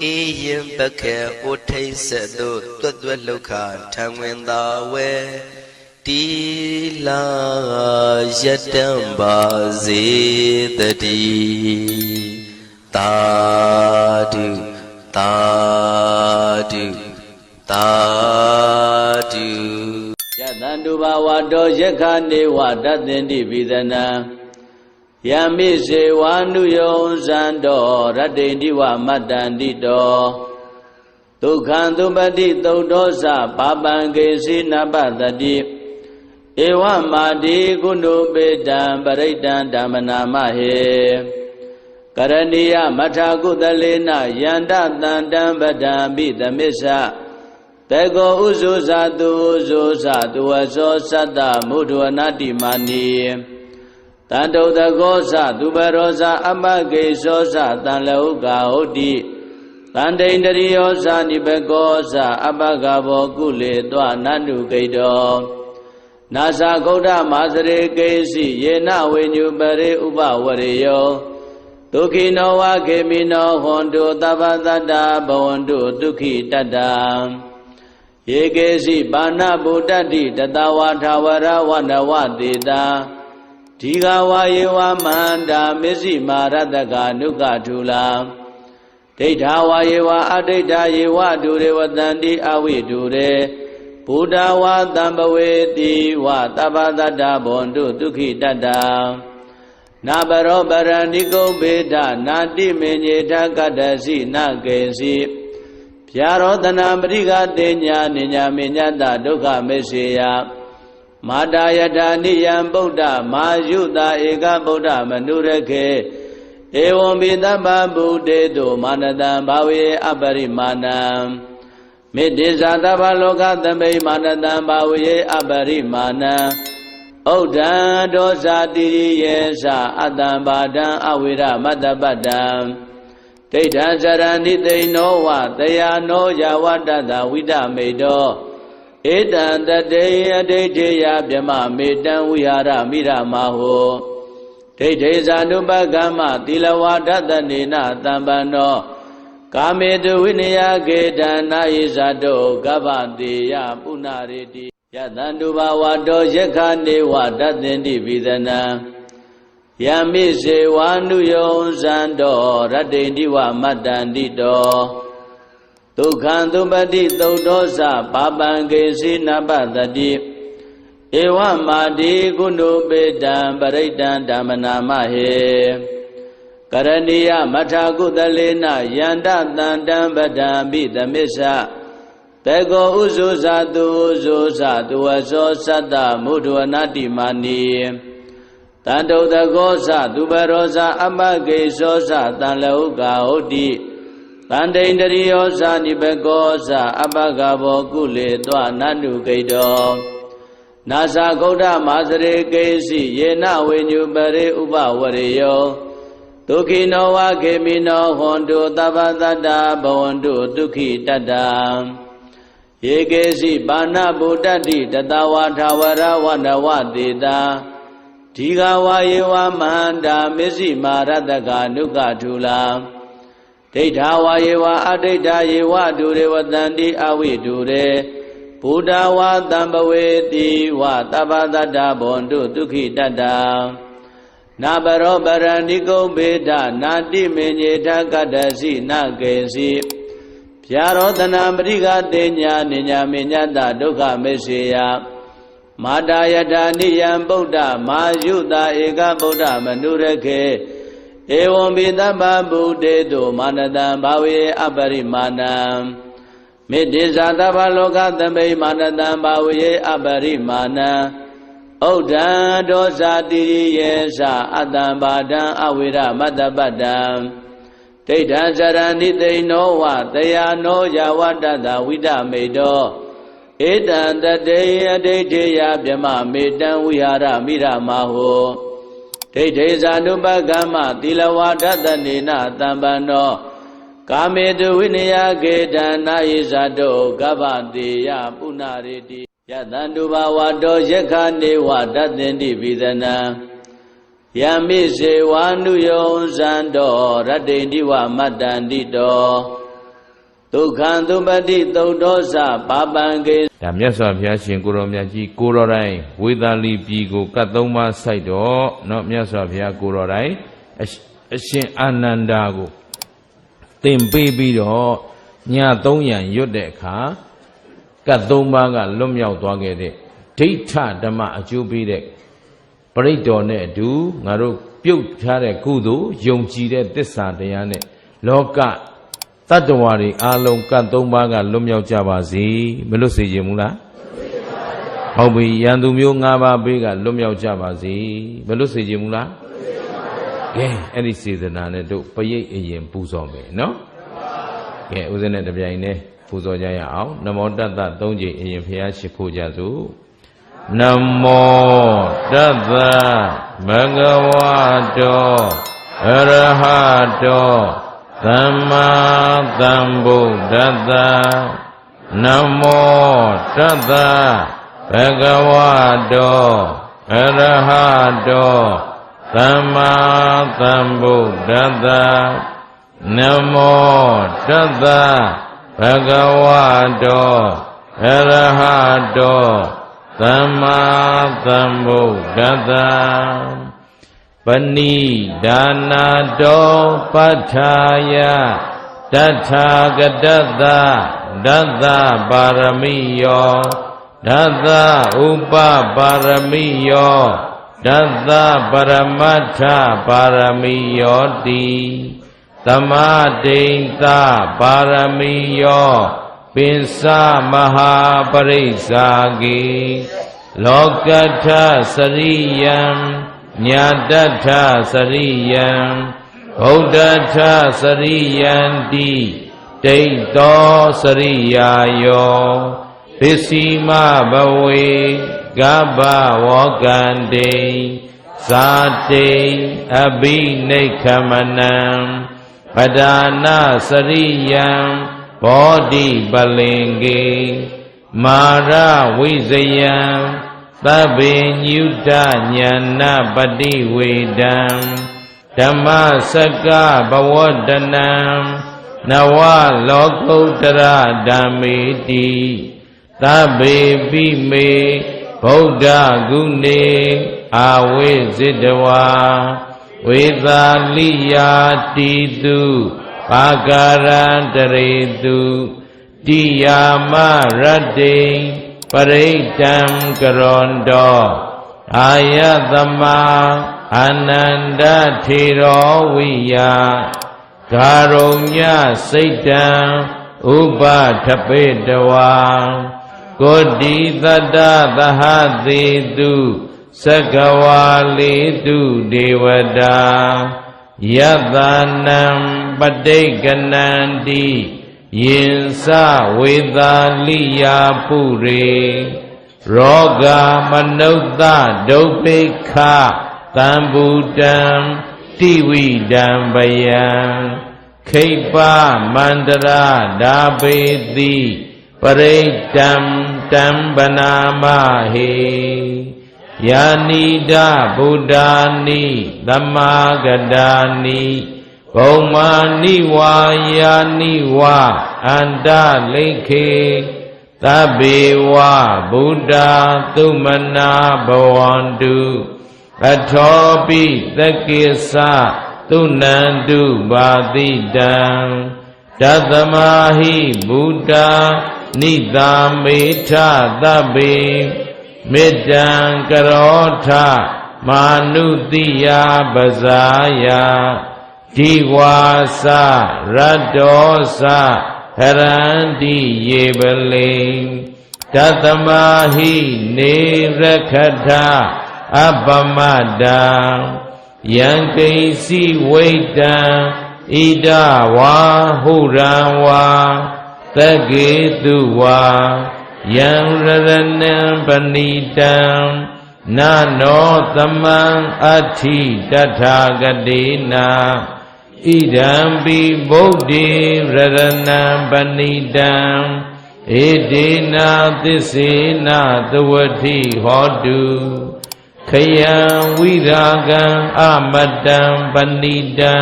အေယံပခေဩထိတ်ဆက်တို့တွတ်တွတ်လောက်ခထံဝင်သာဝဲတီလာယတံပါစေတတိသာဓုသာဓုသာဓုယတံတုဘာဝတောယက္ခနေဝတသင်္တိပိသနံယမိစေဝါနုယောဇံတော်ရတ္တိတိဝမတ္တန္တိတောဒုက္ခံသုပတိသုတ်သောသပါပံကေစီနပတတိဧဝမာတိကုဏုပေတံပရိတံဓမ္မနာမဟေကရဏီယမထာကုသလေနယန္တတန္တံပဒံပိသမစ္ဆတေကောဥဇုဇာတုဥဇုဇာတုဝသောသတ္တမုဒ္ဒဝနာတိမာနီတန္တုတကောသသူပရောဇာအမကေသောသတံလောကဟုတ်တိတန္တိန္တရိယောဇာနိဘကောသအပကဘောကုလေတောနန္တုကိတောနာသဂௌဒမာစရေကေစီယေနဝေညုပရေဥပဝရေယောဒုက္ခိနောဝခေမိနောဟွန်တုသဗ္ဗတတ္တဘဝန္တုဒုက္ခိတတ္တယေကေစီပါဏဗုဒ္ဓတိတတဝါထာဝရဝန္ဒဝတေတာဒီဃဝါယေဝမန္တာမစ္စည်းမာရတကနုကထူလာ ဒိဋ္ဌဝါယေဝအဒိဋ္ဌယေဝဒုရေဝတန္တိအဝိဒုရေဘုဒ္ဓဝါတံပဝေတိဝသဗ္ဗတတ္တဘွန်တုဒုက္ခိတတ္တနာဘရောပရဏိကုံဘေဒနာတိမေညေထကတ္တစီနကေစီဗျာရောတနာပရိကတေညာနိညာမေညတဒုက္ခမေစေယမာတာယထာနိယံဗုဒ္ဓမာယုတာဧကဗုဒ္ဓမနုရခေဧဝံပိတ္တပဗုဒေတုမာနတံဘာဝေအပရိမာဏံမေတ္တိဇာတဗ္ဗလောကသမိမာနတံဘာဝေအပရိမာဏံဩဒံဒောဇာတိယေသအတ္တံဘာဒံအဝိရမတ္တပတ္တံဒိဋ္ဌံစရဏိသိဏောဝတယာနောယဝတ္တတဝိဒမေတောဧတံတတေအဒိဋ္ဌေယဗြမမေတံဝိဟာရမိရမဟောဒိဋ္ဌေဇာနုပကမ္မသီလဝါဒတနေနတံပန္နောကာမေတုဝိနယကေတနာယိဇာတောကဗ္ဗတေယပုဏ္ဏရေတိယတန္တုဘာဝတောယက္ခနေဝတသင်တိဝိသနံယမိစေဝါနုယောဇံတောရတ္တိန္တိဝမတ္တန္တိတောဒုက္ခံသုပတိသုတ်သောသပါပံကေစီနပတတိဧဝမာတိကုဏုပေတံပရိတံဓမ္မနာမဟေကရဏီယမထာကုသလေနယန္တတန္တံပဒံပိသမစ္ဆတေကောဥဇုဇာတုဥဇုဇာတုဝသောသတ္တမုဒ္ဒဝနာတိမာနီတန္တုတကောသသူပရောဇာအပကေသောသတံလဟုကာဟုတ်တိတန္တိန္ဒရိယောဇာနိဘကောဇာအပကဘောကုလေသောနန္တုကိတောနာဇာဂௌဒမာစရေကေစီယေနဝိညုပရိဥပဝရေယောဒုက္ခိနောဝခေမိနောဟွန်တုသဗ္ဗတတ္တဘဝန္တုဒုက္ခိတတ္တယေကေစီပါဏဗုဒ္ဓတိတတဝါထာဝရဝနဝတေတာဒီဃဝါယေဝမန္တာမစ္စည်းမာရတကနုကထူလာဒိဋ္ဌဝါယေဝအဒိဋ္ဌယေဝဒုရေဝတန္တိအဝိဒုရေဘုဒ္ဓဝါတံပဝေတိဝသဗ္ဗတတ္တဘွန်တုဒုက္ခိတတ္တနာဘရောပရဏိကုံဘေဒနာတိမေညေထကတ္တစီနကေစီဗျာရောတနာပရိကတေညာနိညာမေညတဒုက္ခမေစေယမာတာယထာနိယံဗုဒ္ဓမာယုတာဧကဗုဒ္ဓမနုရခေဧဝံပိတ္တပဗုဒေတုမာနတံဘာဝေအပရိမာဏံမေတ္တိဇာတဗ္ဗလောကသမိမာနတံဘာဝေအပရိမာဏံဩဒံဒောဇာတိယေသအတ္တံဘာဒံအဝိရမတ္တပတ္တံဒိဋ္ဌံစရဏိသိဏောဝတယာနောယဝတ္တတဝိဒမေတောဧတံတတေအဒိဋ္ဌေယဗြမမေတံဝိဟာရမိရမဟောဒိဋ္ဌေဇာနုပကမ္မသီလဝါဒတနေနတံပန္နောကာမေတုဝိနယကေတနာယိဇာတောကဗ္ဗတေယပုဏ္ဏရေတိယတန္တုဘာဝတောယက္ခနေဝတသင်တိဝိသနံယမိစေဝါနုယောဇံတောရတ္တိန္တိဝမတ္တန္တိတောဒုက္ခံသုပတိသုတ်သောသပါပံကေဒါမြတ်စွာဘုရားရှင်ကိုရောမြတ်ကြီးကိုရောတိုင်းဝေသာလီပြည်ကိုကတ်သုံးပါးစိုက်တော့เนาะမြတ်စွာဘုရားကိုရောတိုင်းအရှင်အာနန္ဒာကိုသင်ပေးပြီးတော့ည300ရွတ်တဲ့အခါကတ်သုံးပါးကလွတ်မြောက်သွားခဲ့တဲ့ဒိဋ္ဌဓမ္မအကျိုးပေးတဲ့ပရိတ်တော်နဲ့အတူငါတို့ပြုတ်ထားတဲ့ကုသိုလ်ယုံကြည်တဲ့သစ္စာတရားနဲ့လောကတတ္တဝါတွေအားလုံးကတ်သုံးပါးကလွတ်မြောက်ကြပါစေမလွတ်စေခြင်းမူလားဟုတ်ပြီယန္တုမျိုး5ပါးပေးကလွတ်မြောက်ကြပါစေမလွတ်စေခြင်းမူလားကဲအဲ့ဒီစေတနာနဲ့တို့ပရိတ်အရင်ပူဇော်မယ်နော်ကဲဦးဇင်းနဲ့တပြိုင်တည်းပူဇော်ကြရအောင်နမောတတ္တ3ကြိမ်အရင်ဖျားရှိခိုးကြစို့နမောတတ္တဘဂဝတောအရဟတောသမ္မာသမ္ဗုဒ္ဓတ္တနမောတတ္တဘဂဝတောအရဟတောသမ္မာသမ္ဗုဒ္ဓတ္တနမောတတ္တဘဂဝတောအရဟတောသမ္မာသမ္ဗုဒ္ဓတ္တပဏိဒါနာတောပဋ္ဌာယတ တထာဂတတဒတ္တပါရမီယောဒတ္တဥပပါရမီယောဒတ္တပရမတ္ထပါရမီယောတိသမာဒိဋ္ဌပါရမီယောပိသမဟာပရိစ္ဆာကေလောကထစရိယံညာတထစရိယံဗုဒ္ဓထစရိယန္တိဒိဋ္ဌောစရိယာယောပစ္စည်းမဘဝေကဗ္ဗဝောကန္တိဇာတိအဘိနိက္ခမနံပဒါနာစရိယံဘောဓိပလင်ကေမာရဝိဇယံသဗ္ဗညုတညာနာပတိဝေဒံဓမ္မစကဘဝတနံနဝလောကုတ္တရဓမ္မေတိသဗ္ဗေပိမေဗုဒ္ဓဂုဏေအာဝိဇိတဝါဝေသာလိယာတိတုပါကာရံတရေတုတိယာမရတ္တိပရိတံကရွန်တောအာယသမအာနန္ဒထေရောဝိယဂါရုညစိတ်တံဥပထပေတဝါကိုတိသတ္တသဟသေတုသက္ကဝါလေတုဒေဝတာယတနံပဋိက္ခဏန္တိယင်စဝေသာလိယာပုရေရောဂမနုဿဒုဗ္ဗေခသံဘူတံတိဝိဒံဗယံခိပ္ပမန္တရာဓာပေတိပရိတံတံဗနာမဟေယာနိဒဗုဒ္ဓာနိသမ္မာဂတာနိဘုံမာနိဝါယာနိဝအန္တလိခေသဗ္ဗေဝဗုဒ္ဓသုမနာဘဝန္တုအထောပိသကိစ္စသုနန္တုဘာတိတံတသမဟိဗုဒ္ဓနိသာမေထသဗ္ဗေမေတ္တံကရောထမာနုတိယပဇာယဒီဝါစရတ္တောစဟရန္တိယေပလေတသမဟိနေရခထအပမတံယံကိစီဝိတံဣဒဝါဟုရံဝါသကေတုဝါယံရရဏံပဏိတံနာနောသမံအဋ္ဌိတထာဂတိနာဣဒံပိဗုဒ္ဓေရရဏံပဏိတံဧတေနာသစ္စေနာသဝတိဟောတုခယံဝိရာဂံအမတံပဏိတံ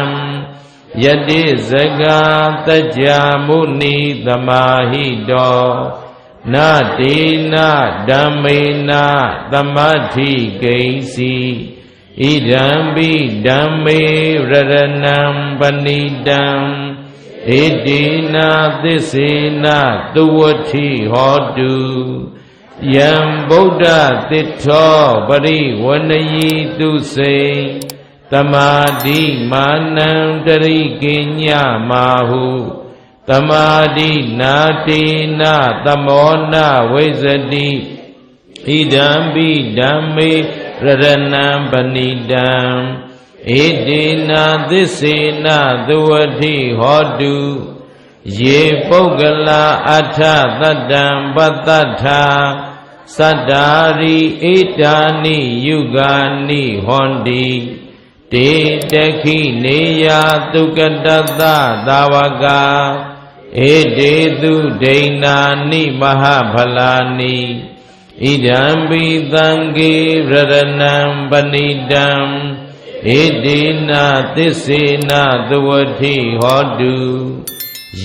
ယတိဇဂာတัจจာမုနိသမာဟိတောနာတေနာဓမ္မေနာသမတ္ထိကိဉ္စီဣဒံပိဓမ္မေရရဏံပဏိတံဧတေနာသစ္စေနာသဝတိဟောတုယံဗုဒ္ဓသစ္ထောပရိဝဏယိတုစေသမာဓိမာနံတရိကိညမာဟုသမာဓိနာတေနာသမောနဝိဇ္ဇတိဣဒံပိဓမ္မေရရဏံပဏိတံဧတေနာသစ္စေနာသဝတိဟောတုယေပုဂ္ဂလာအထသတ္တံပတ္တထာသတ္တာရိဧတာနိယုဂာနိဟောန္တိတေတခိနေယသုကတတသာဝကာဧတေသူဒိဏာနိမဟာဖလာနိဣဒံပိသံဃေရရဏံပဏိတံဧတေနာသစ္စေနာသဝတိဟောတု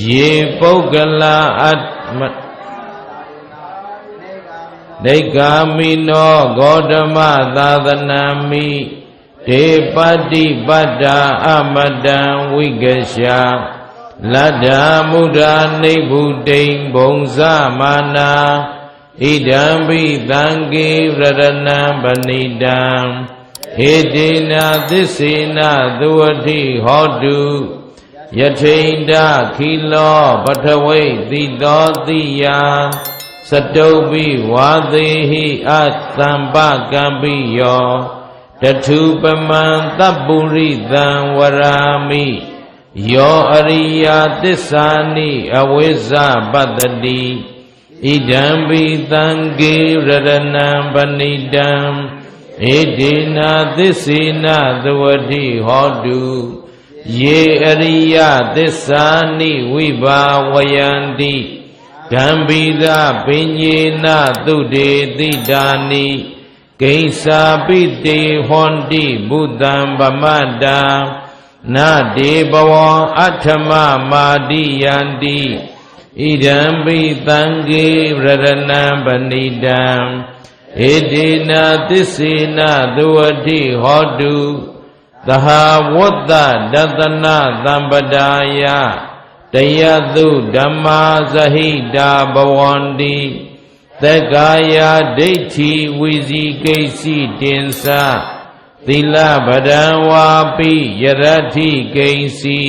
ယေပုဂ္ဂလာအတ္မနေဂာမိနောဂေါတမသာသနာမိဒေပတိပတ္တာအမတံဝိကရှာ လတ္တာမုဒ္ဒာနိဗ္ဗုတိံဘုံဇမာနာဣဒံပိသံဃေရတနံပဏိတံဟေတိနာသစ္စေနသုဝတိဟောတုယထိန္ဒခိလောပထဝိတိတောတိယစတုပိဝါသေဟိအသံပကံပိယောတထုပမံတပ္ပုရိသံဝရာမိယောအရိယသစ္စာနိအဝိဇ္ဇပတ္တိဣဒံပိသံဃေရတနံပဏိတံဣတိနာသစ္စေနသဝတိဟောတုယေအရိယသစ္စာနိဝိဘာဝယန္တိဂံဘိဒပဉ္ညေနသုတေတိတာနိဂိစ္ဆာပိတေဟောန္တိဘုဒ္ဓံဗမတ္တာနာတေဘဝံအဋ္ဌမမာတိယန္တိဣဒံပိသံဃေရတနံပဏိတံဣတိနာသစ္စေနသုဝတိဟောတုသဟာဝတ္တဒသနာသံပဒါယတယသုဓမ္မာဇဟိတာဘဝန္တိသက္ကာယဒိဋ္ဌိဝိဇိကိစီတင်္စသီလဗဒံဝါပိယရထိကိစီ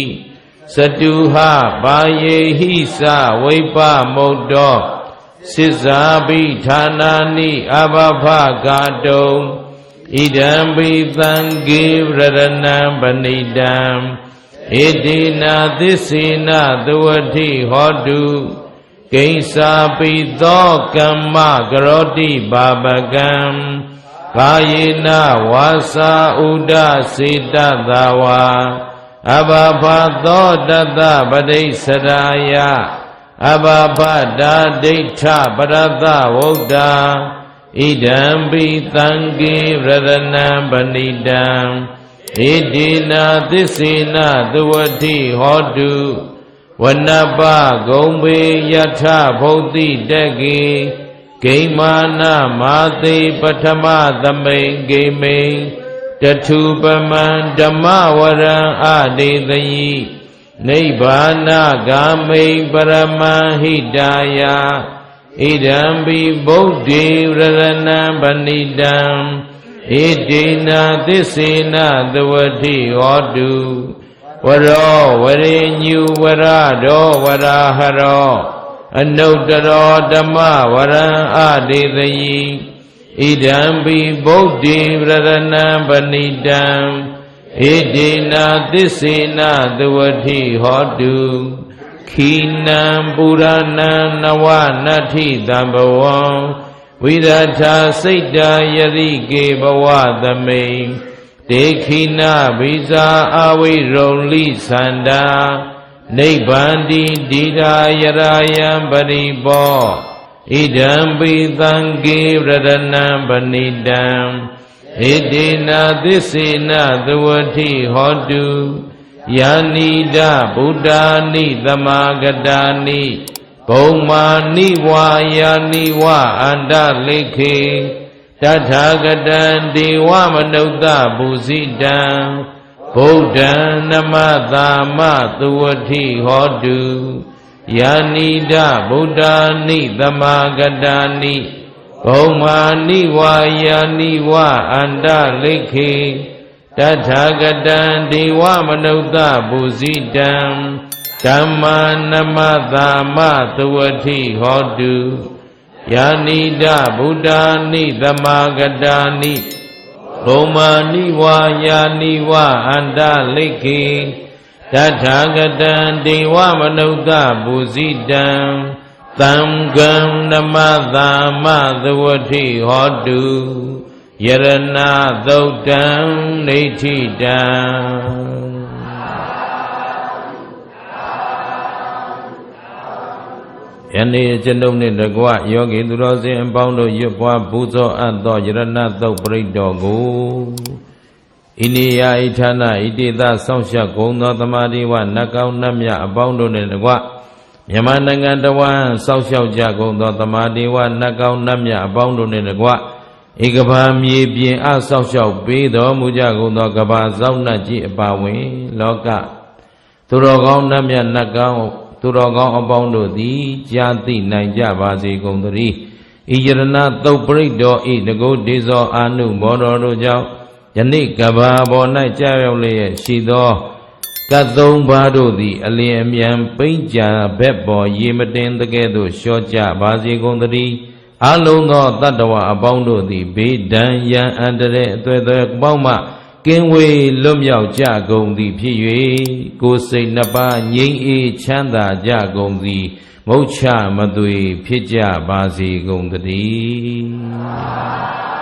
စတုဟဘာယေဟိစဝိပမုတ်တောစိဇာပိဌာနာနိအဘဖကာတုံဣဒံပိသံဃေရတနံပဏိတံဣတိနာသစ္စေနသဝတိဟောတုဂိစ္ဆာပိသောကမ္မကရောတိပါပကံကာယေနဝါစာဥဒစေတသဝါအဘဖသောတတပတိစရာယအဘဖတာဒိဋ္ဌပရသဝုဒ္ဓဣဒံပိသံဃေရတနံပဏိတံဣတိနာသစ္စေနသဝတိဟောတုဝနပဂုံပေယထဘုဒ္ဓိတကေဂိမာနမာသေပထမသမိန်ဂိမိန်တထုပမံဓမ္မဝရံအဒေသယိနိဗ္ဗာနဂာမိန်ပရမံဟိတာယဣဒံပိဗုဒ္ဓေရတနံပဏိတံဣတိနာသစ္စေနသဝတိဟောတုဝရောဝရေညုဝရဒောဝရာဟရောအနုတ္တရောဓမ္မဝရံအဒေသယိဣဒံပိဗုဒ္ဓေရတနံပဏိတံဣတိနာသစ္စေနသဝတိဟောတုခိနံပုရဏံနဝနတ္ထိတံဘဝံဝိရထာစိတ်တာယတိကေဘဝသမိန်တေခိနဘိဇာအဝိရုံလိသန္တာနိဗ္ဗန္တိဒီရာယရာယံပရိဘောဣဒံပိသံဃေရတနံပဏိတံဣတိနာသစ္စေနသဝတိဟောတုယာနိဒဗုဒ္ဓာနိသမာဂတာနိဘုံမာနိဝါယာနိဝအန္တလိခေတထာဂတံဒေဝမနုဿပုစိတံဗုဒ္ဓံနမသာမသဝတိဟောတုယာနိဒဗုဒ္ဓာနိသမာဂတာနိဘုံမာနိဝါယာနိဝအန္တလိခေတထာဂတံဒေဝမနုဿပုစိတံဓမ္မာနမသာမသဝတိဟောတုယာနိဒဗုဒ္ဓာနိသမာဂတာနိဘုံမာနိဝါယာနိဝအန္တလိခေတထာဂတံဒေဝမနုဿပုစိတံသံဃံနမသာမသဝတိဟောတုယရဏသုတ်တံဒိဋ္ဌိတံယနေ့ကျွန်ုပ်နှင့်တကွယောဂီသူတော်စင်အပေါင်းတို့ရွတ်ပွားပူဇော်အပ်သောယရဏသုတ်ပရိတော်ကိုဣနိယဣဌာနဣတိသဆောင်းလျှောက်ကုန်သောသမာဓိဝနတ်ကောင်းနတ်မြတ်အပေါင်းတို့နှင့်တကွမြန်မာနိုင်ငံတဝန်းဆောင်းလျှောက်ကြကုန်သောသမာဓိဝနတ်ကောင်းနတ်မြတ်အပေါင်းတို့နှင့်တကွဧကဘာမြေပြင်အဆောက်ရှောက်ပေးတော်မူကြကုန်သောကဘာဇောက်နတ်ကြီးအပါဝင်လောက သူတော်ကောင်းနတ်မြတ်နတ်ကောင်းသူတော်ကောင်းအပေါင်းတို့သည်ကြားသိနိုင်ကြပါစေကုန်သတည်းဤယရဏသုတ်ပရိတော်ဤတကုတ်ဒေဇောအာနုဘောတော်တို့ကြောင့်ယနေ့ကဘာပေါ်၌ကြာရောက်လျက်ရှိသောကတ်သုံးပါးတို့သည်အလင်းအမြန်ပိန့်ကြဘက်ပေါ်ရေမတင်တကဲ့သို့လျှော့ကြပါစေကုန်သတည်းအလုံးသောတတ္တဝအပေါင်းတို့သည်ဘေးဒဏ်ရန်အန္တရာယ်အသွယ်သွယ်ပေါင်းမှကင်းဝေးလွတ်မြောက်ကြကုန်သည်ဖြစ်၍ကိုယ်စိတ်နှစ်ပါးငြိမ်းအေးချမ်းသာကြကုန်သည်မုတ်ချမသွေဖြစ်ကြပါစေကုန်သတည်း